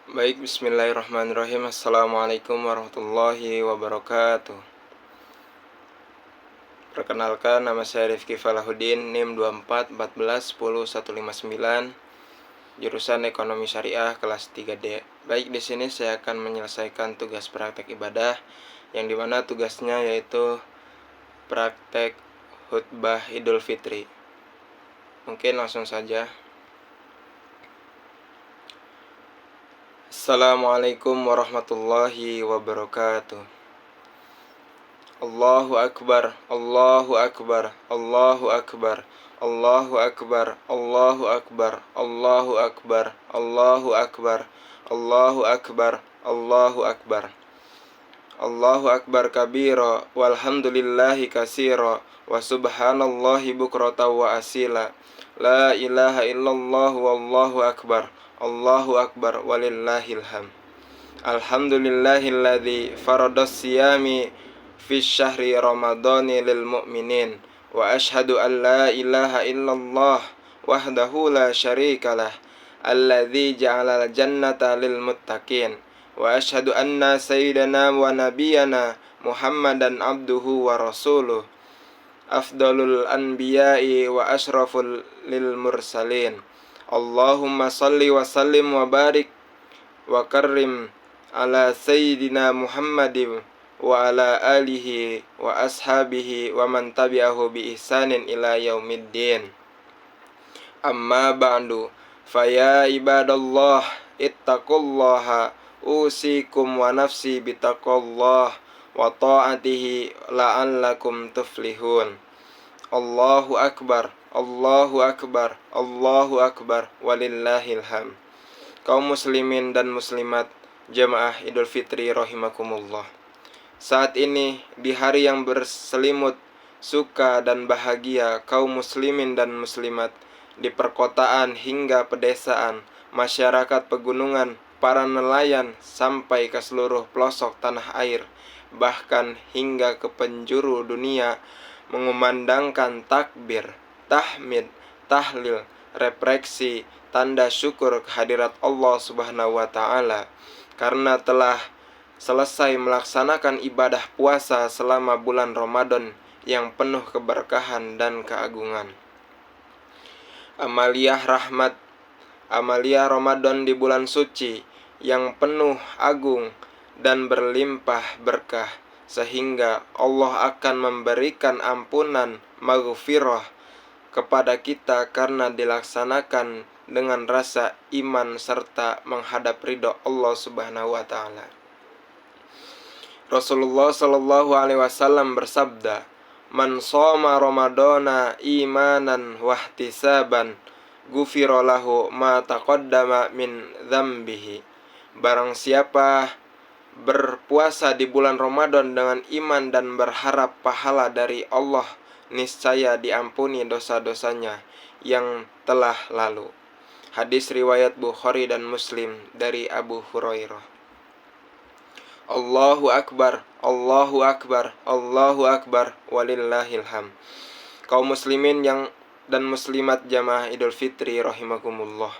Baik, bismillahirrahmanirrahim. Assalamualaikum warahmatullahi wabarakatuh. Perkenalkan, nama saya Rifki Falahuddin, NIM 24141059, jurusan Ekonomi Syariah kelas 3D. Baik, di sini saya akan menyelesaikan tugas praktek ibadah, yang dimana tugasnya yaitu praktek khutbah Idul Fitri. Mungkin langsung saja. Assalamualaikum warahmatullahi wabarakatuh. Allahu Akbar, Allahu Akbar, Allahu Akbar, Allahu Akbar, Allahu Akbar, Allahu Akbar, Allahu Akbar, Allahu Akbar, Allahu Akbar. Allahu Akbar kabira, walhamdulillahi kasira, wa subhanallahi bukrata wa asila. La ilaha illallah wallahu akbar, Allahu Akbar walillahil hamd. Alhamdulillahilladzi faradas siyami fi syahri ramadhani lil mu'minin, wa ashhadu an la ilaha illallah wahdahu la syarikalah, alladzi ja'alal jannata lil muttaqin, wa ashhadu anna sayyidana wa nabiyyana Muhammadan abduhu wa rasuluh, afdalul anbiya'i wa ashraful lil mursalin. Allahumma salli wa sallim wa barik wa karrim ala sayyidina Muhammadin wa ala alihi wa ashabihi wa man tabi'ahu bi ihsanin ila yaumiddin. Amma ba'du, faya ibadallah ittaqullaha usikum wa nafsi bitaqullah wa ta'atihi la'allakum tuflihun. Allahu Akbar, Allahu Akbar, Allahu Akbar, walillahil hamd. Kaum muslimin dan muslimat jamaah Idul Fitri rahimakumullah. Saat ini di hari yang berselimut suka dan bahagia, kaum muslimin dan muslimat di perkotaan hingga pedesaan, masyarakat pegunungan, para nelayan sampai ke seluruh pelosok tanah air, bahkan hingga ke penjuru dunia mengumandangkan takbir, tahmid, tahlil, refleksi, tanda syukur kehadirat Allah Subhanahu wa Ta'ala, karena telah selesai melaksanakan ibadah puasa selama bulan Ramadan yang penuh keberkahan dan keagungan. Amaliyah rahmat, amaliyah Ramadan di bulan suci yang penuh agung dan berlimpah berkah, sehingga Allah akan memberikan ampunan maghfirah kepada kita karena dilaksanakan dengan rasa iman serta menghadap ridho Allah Subhanahu wa Ta'ala. Rasulullah Shallallahu alaihi wasallam bersabda, "Man shoma Ramadana imanan wahtisaban, ghufira lahu ma taqaddama min dzambihi." Barang siapa berpuasa di bulan Ramadan dengan iman dan berharap pahala dari Allah, niscaya diampuni dosa-dosanya yang telah lalu. Hadis riwayat Bukhari dan Muslim dari Abu Hurairah. Allahu Akbar, Allahu Akbar, Allahu Akbar, walillahil hamd. Kaum muslimin dan muslimat jamaah Idul Fitri rahimakumullah.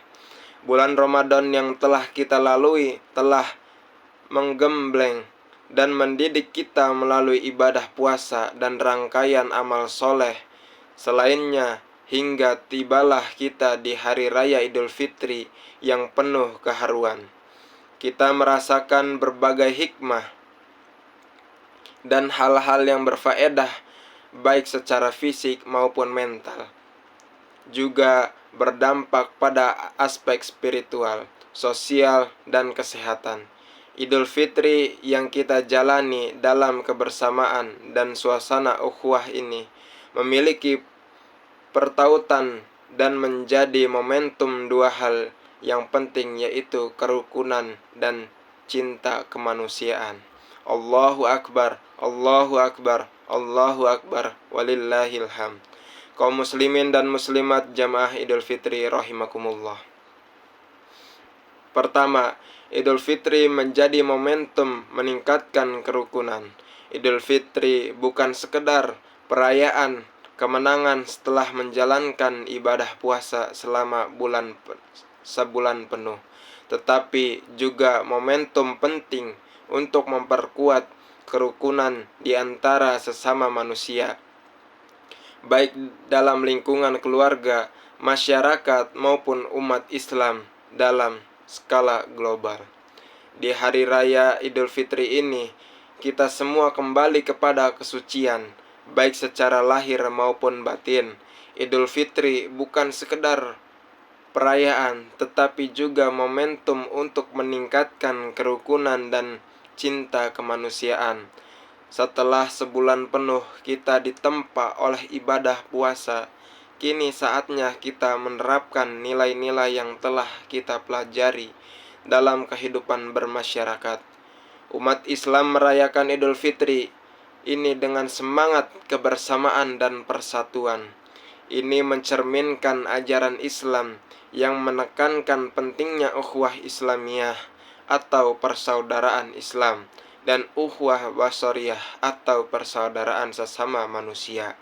Bulan Ramadan yang telah kita lalui telah menggembleng dan mendidik kita melalui ibadah puasa dan rangkaian amal soleh selainnya, hingga tibalah kita di hari raya Idul Fitri yang penuh keharuan. Kita merasakan berbagai hikmah dan hal-hal yang berfaedah baik secara fisik maupun mental, juga berdampak pada aspek spiritual, sosial, dan kesehatan. Idul Fitri yang kita jalani dalam kebersamaan dan suasana ukhuwah ini memiliki pertautan dan menjadi momentum dua hal yang penting, yaitu kerukunan dan cinta kemanusiaan. Allahu Akbar, Allahu Akbar, Allahu Akbar, walillahil hamd. Kaum muslimin dan muslimat jamaah Idul Fitri rahimakumullah. Pertama, Idul Fitri menjadi momentum meningkatkan kerukunan. Idul Fitri bukan sekedar perayaan kemenangan setelah menjalankan ibadah puasa selama sebulan penuh, tetapi juga momentum penting untuk memperkuat kerukunan di antara sesama manusia, baik dalam lingkungan keluarga, masyarakat, maupun umat Islam dalam skala global. Di hari raya Idul Fitri ini, kita semua kembali kepada kesucian, baik secara lahir maupun batin. Idul Fitri bukan sekedar perayaan, tetapi juga momentum untuk meningkatkan kerukunan dan cinta kemanusiaan. Setelah sebulan penuh kita ditempa oleh ibadah puasa, kini saatnya kita menerapkan nilai-nilai yang telah kita pelajari dalam kehidupan bermasyarakat. Umat Islam merayakan Idul Fitri ini dengan semangat kebersamaan dan persatuan. Ini mencerminkan ajaran Islam yang menekankan pentingnya ukhuwah Islamiyah atau persaudaraan Islam dan ukhuwah basariyah atau persaudaraan sesama manusia.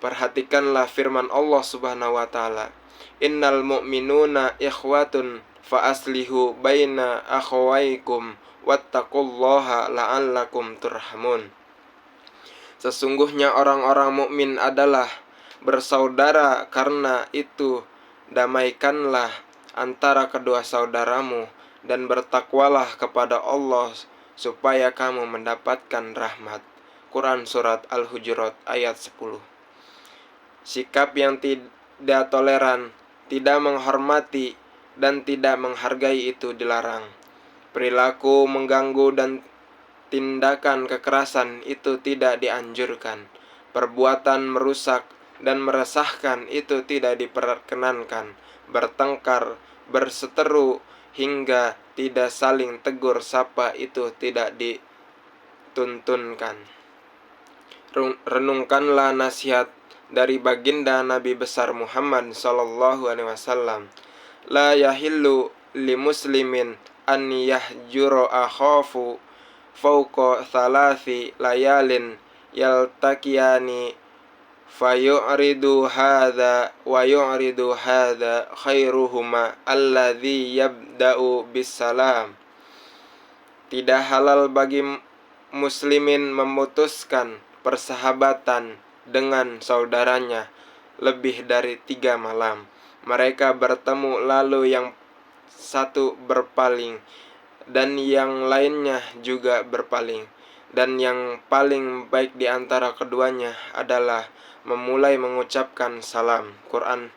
Perhatikanlah firman Allah Subhanahu wa taala, "Innal mu'minuna ikhwatun fa aslihu baina akhawaikum wattaqullaha la'allakum turhamun." Sesungguhnya orang-orang mukmin adalah bersaudara, karena itu damaikanlah antara kedua saudaramu dan bertakwalah kepada Allah supaya kamu mendapatkan rahmat. Quran Surat Al-Hujurat ayat 10. Sikap yang tidak toleran, tidak menghormati, dan tidak menghargai itu dilarang. Perilaku mengganggu dan tindakan kekerasan itu tidak dianjurkan. Perbuatan merusak dan meresahkan itu tidak diperkenankan. Bertengkar, berseteru, hingga tidak saling tegur sapa itu tidak dituntunkan. Renungkanlah nasihat dari baginda Nabi besar Muhammad sallallahu alaihi wasallam. La yahillu li muslimin an yahjura akhafu fauqa thalathi layalin yaltaqiyani fayu'ridu hadha wa yu'ridu hadha khairuhuma alladhi yabda'u bisalam. Tidak halal bagi muslimin memutuskan persahabatan dengan saudaranya lebih dari 3 malam. Mereka bertemu lalu yang satu berpaling dan yang lainnya juga berpaling, dan yang paling baik di antara keduanya adalah memulai mengucapkan salam. Quran.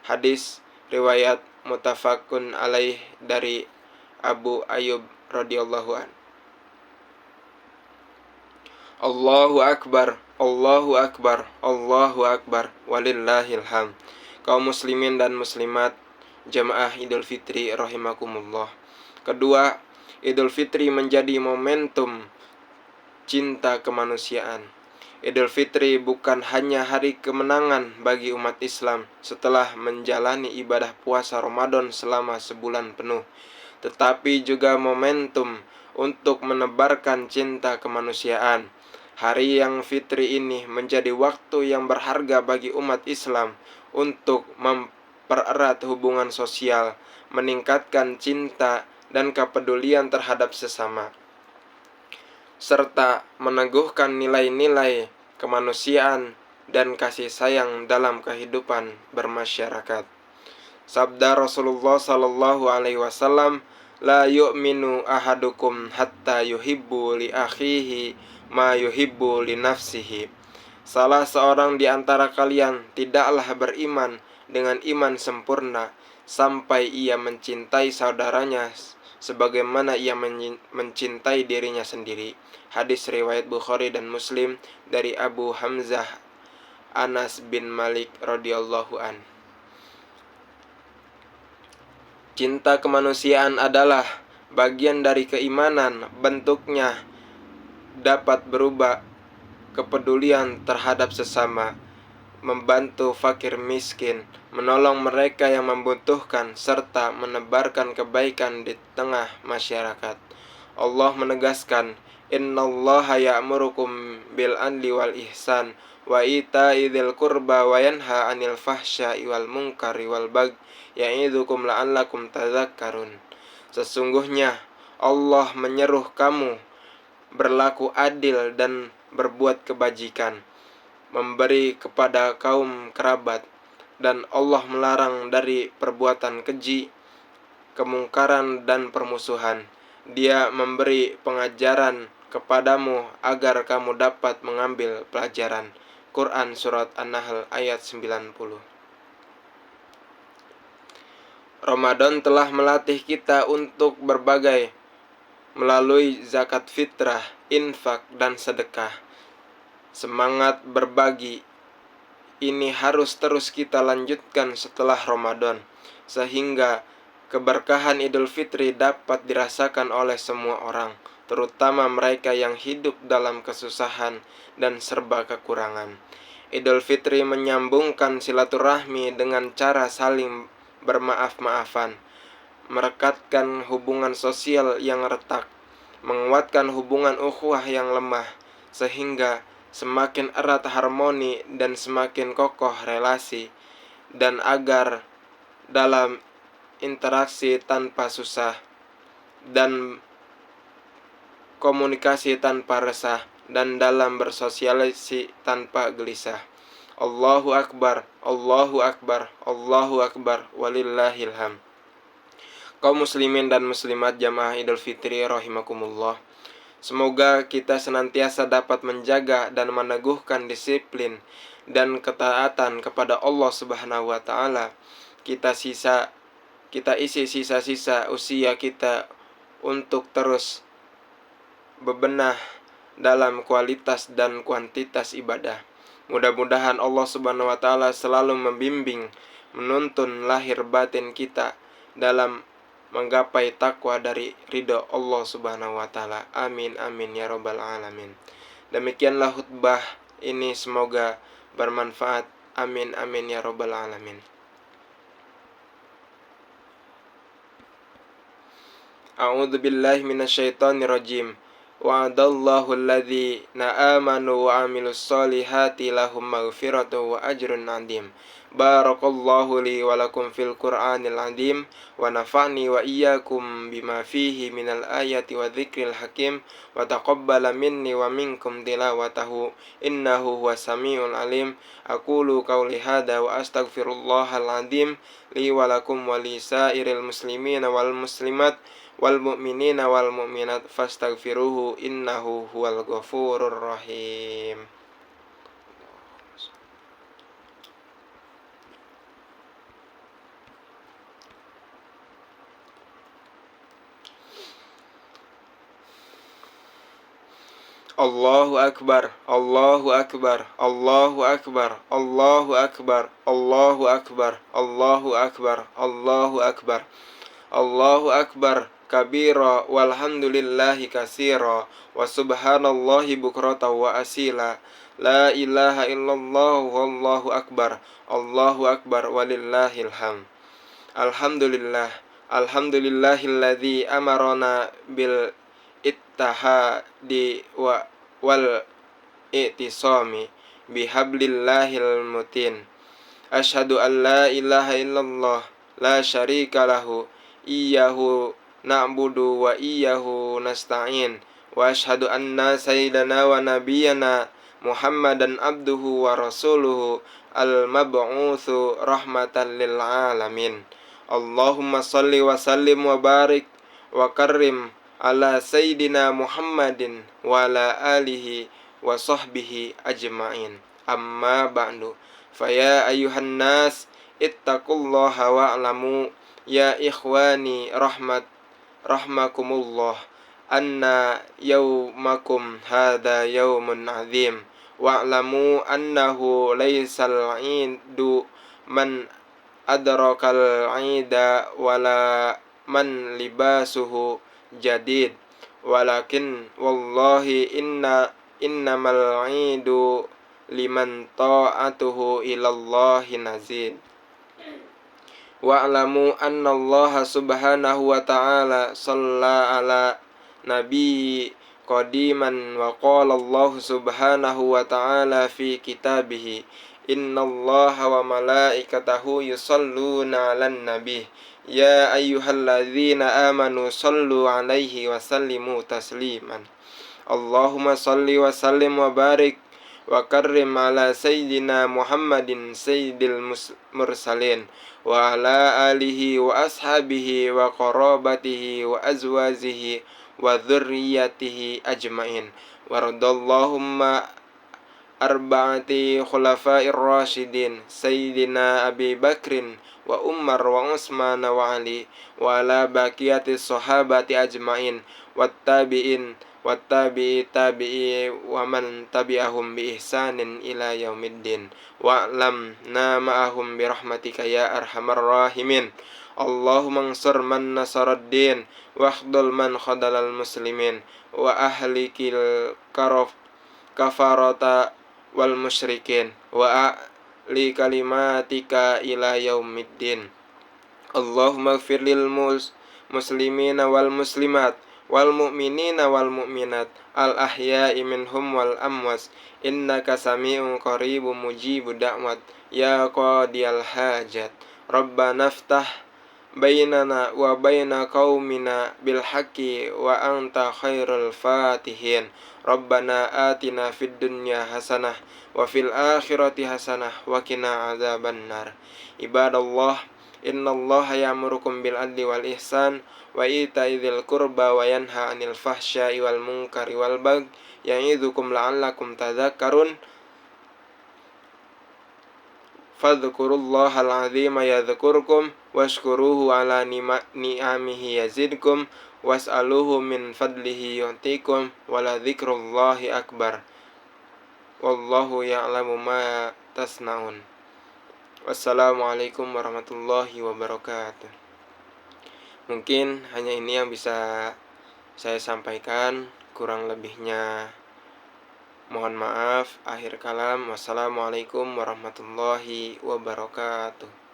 Hadis riwayat muttafaqun alaih dari Abu Ayyub radhiyallahu an. Allahu Akbar, Allahu Akbar, Allahu Akbar, walillahil hamd. Kaum muslimin dan muslimat, jamaah Idul Fitri rahimakumullah. Kedua, Idul Fitri menjadi momentum cinta kemanusiaan. Idul Fitri bukan hanya hari kemenangan bagi umat Islam setelah menjalani ibadah puasa Ramadan selama sebulan penuh, tetapi juga momentum untuk menebarkan cinta kemanusiaan. Hari yang fitri ini menjadi waktu yang berharga bagi umat Islam untuk mempererat hubungan sosial, meningkatkan cinta dan kepedulian terhadap sesama, serta meneguhkan nilai-nilai kemanusiaan dan kasih sayang dalam kehidupan bermasyarakat. Sabda Rasulullah sallallahu alaihi wasallam, "La yu'minu ahadukum hatta yuhibbu li akhihi ma yuhibbu li nafsihi." Salah seorang di antara kalian tidaklah beriman dengan iman sempurna sampai ia mencintai saudaranya sebagaimana ia mencintai dirinya sendiri. Hadis riwayat Bukhari dan Muslim dari Abu Hamzah Anas bin Malik radhiyallahu an. Cinta kemanusiaan adalah bagian dari keimanan. Bentuknya dapat berubah: kepedulian terhadap sesama, membantu fakir miskin, menolong mereka yang membutuhkan, serta menebarkan kebaikan di tengah masyarakat. Allah menegaskan, "Innallaha ya'murukum bil adli wal ihsan wa ita'i dzil qurba wa yanha 'anil fahsya'i wal munkari wal bagyi ya'idzukum la'allakum tadhakkarun. Sesungguhnya Allah menyeru kamu berlaku adil dan berbuat kebajikan, memberi kepada kaum kerabat, dan Allah melarang dari perbuatan keji, kemungkaran dan permusuhan. Dia memberi pengajaran kepadamu agar kamu dapat mengambil pelajaran. Quran Surat An-Nahl ayat 90. Ramadan telah melatih kita untuk berbagai melalui zakat fitrah, infak, dan sedekah. Semangat berbagi ini harus terus kita lanjutkan setelah Ramadan, sehingga keberkahan Idul Fitri dapat dirasakan oleh semua orang, terutama mereka yang hidup dalam kesusahan dan serba kekurangan. Idul Fitri menyambungkan silaturahmi dengan cara saling bermaaf-maafan, merekatkan hubungan sosial yang retak, menguatkan hubungan ukhuwah yang lemah, sehingga semakin erat harmoni dan semakin kokoh relasi, dan agar dalam interaksi tanpa susah dan komunikasi tanpa resah, dan dalam bersosialisasi tanpa gelisah. Allahu Akbar, Allahu Akbar, Allahu Akbar, walillahil hamd. Kaum muslimin dan muslimat jamaah Idul Fitri rahimakumullah, semoga kita senantiasa dapat menjaga dan meneguhkan disiplin dan ketaatan kepada Allah Subhanahu wa taala. Kita isi sisa-sisa usia kita untuk terus bebenah dalam kualitas dan kuantitas ibadah. Mudah-mudahan Allah Subhanahu wa taala selalu membimbing, menuntun lahir batin kita dalam menggapai takwa dari ridha Allah Subhanahu wa taala. Amin amin ya rabbal alamin. Demikianlah khutbah ini, semoga bermanfaat. Amin amin ya rabbal alamin. A'udzu billahi minasyaitonir rajim. Wa'adallahu alladhina amanu wa 'amilus solihati lahum maghfiratu wa ajrun 'azim. Barakallahu li wa lakum fil Qur'anil 'azim wa nafa'ni wa iyyakum bima fihi minal ayati wa dzikril hakim wa taqabbala minni wa minkum tilawatahu innahu huwas samiul alim. Aqulu qawli hadza wa astaghfirullahal 'azim li wa lakum wa li sairil muslimina wal muslimat wal mu'minina wal mu'minat fastaghfiruhu innahu huwal ghafurur rahim. Allahu Akbar, Allahu Akbar, Allahu Akbar, Allahu Akbar, Allahu Akbar, Allahu Akbar, Allahu Akbar, Allahu Akbar kabira walhamdulillahi katsira wa subhanallahi bukratan wa asila. La ilaha illallah wallahu akbar, Allahu akbar walillahil hamd. Alhamdulillah, alhamdulillahilladzi amarana bil ittihadi wal i'tisami bihablillahil mutin. Asyhadu an la ilaha illallah la syarika lahu iyyahu na'budu wa iyyahu nasta'in wa asyhadu anna sayyidana wa nabiyyana Muhammadan abduhu wa rasuluhu al-mab'utsu rahmatan lil alamin. Allahumma shalli wa sallim wa barik wa karrim ala sayyidina Muhammadin wa ala alihi wa sahbihi ajma'in. Amma ba'du. Faya ayyuhan nas ittaqullaha wa'lamu ya ikhwani rahmakumullah anna yawmakum hadha yawmun azim wa'lamu annahu laysal 'idu man adrakal 'ida wala man libasuhu jadid walakin wallahi innamal 'idu liman ta'atuhu ilallahi nazid. Wa'lamu anna Allah subhanahu wa ta'ala shalla ala nabi qadiman wa qala Allah subhanahu wa ta'ala fi kitabih innallaha wa malaikatahu yusalluna 'alan nabi ya ayyuhalladzina amanu sallu 'alaihi wa sallimu tasliman. Allahumma salli wa sallim wa barik wa karrim ala sayyidina Muhammadin sayyidil mursalin wa ala alihi wa ashabihi wa qarabatihi wa azwajihi wa dzurriyyatihi ajmain wa radallahumma arba'ati khulafa'ir rasyidin sayyidina Abi Bakrin wa Umar wa Utsman wa Ali wa ala baqiyati sahabati ajmain wattabi'in wattabi'i tabi'i wa man tabi'ahum bi ihsanin ila yaumiddin wa'lam na ma'ahum bi rahmatika ya arhamar rahimin. Allahumma ansur man nasaraddin wa akhdul man khadalal muslimin wa ahlikil kafarata wal musyrikin wa a'li kalimatika ila yaumiddin. Allahumma ighfir lil muslimina wal muslimat wal mu'minina wal mu'minat al ahya'i minhum wal amwas innaka sami'un qaribun mujibud da'wat ya qadiyal hajat. Rabbana iftah bainana wa baina qaumina bil haqqi wa anta khairul fatihin. Rabbana atina fid dunya hasanah wa fil akhirati hasanah wa qina adzabannar. Ibadallah, innallaha ya'murukum bil adli wal ihsan wa ita'i dzil qurba wa yanha 'anil fahsya'i wal munkari wal baghi ya'idzukum la'allakum tadhakkarun. Fadhkurullahal 'azima yadhkurkum washkuruhu 'ala ni'amihi yazidkum was'aluhu min fadlihi yu'tikum wala dzikrullahi akbar wallahu ya'lamu ma tasna'un. Wassalamualaikum warahmatullahi wabarakatuh. Mungkin hanya ini yang bisa saya sampaikan, kurang lebihnya mohon maaf. Akhir kalam, wassalamualaikum warahmatullahi wabarakatuh.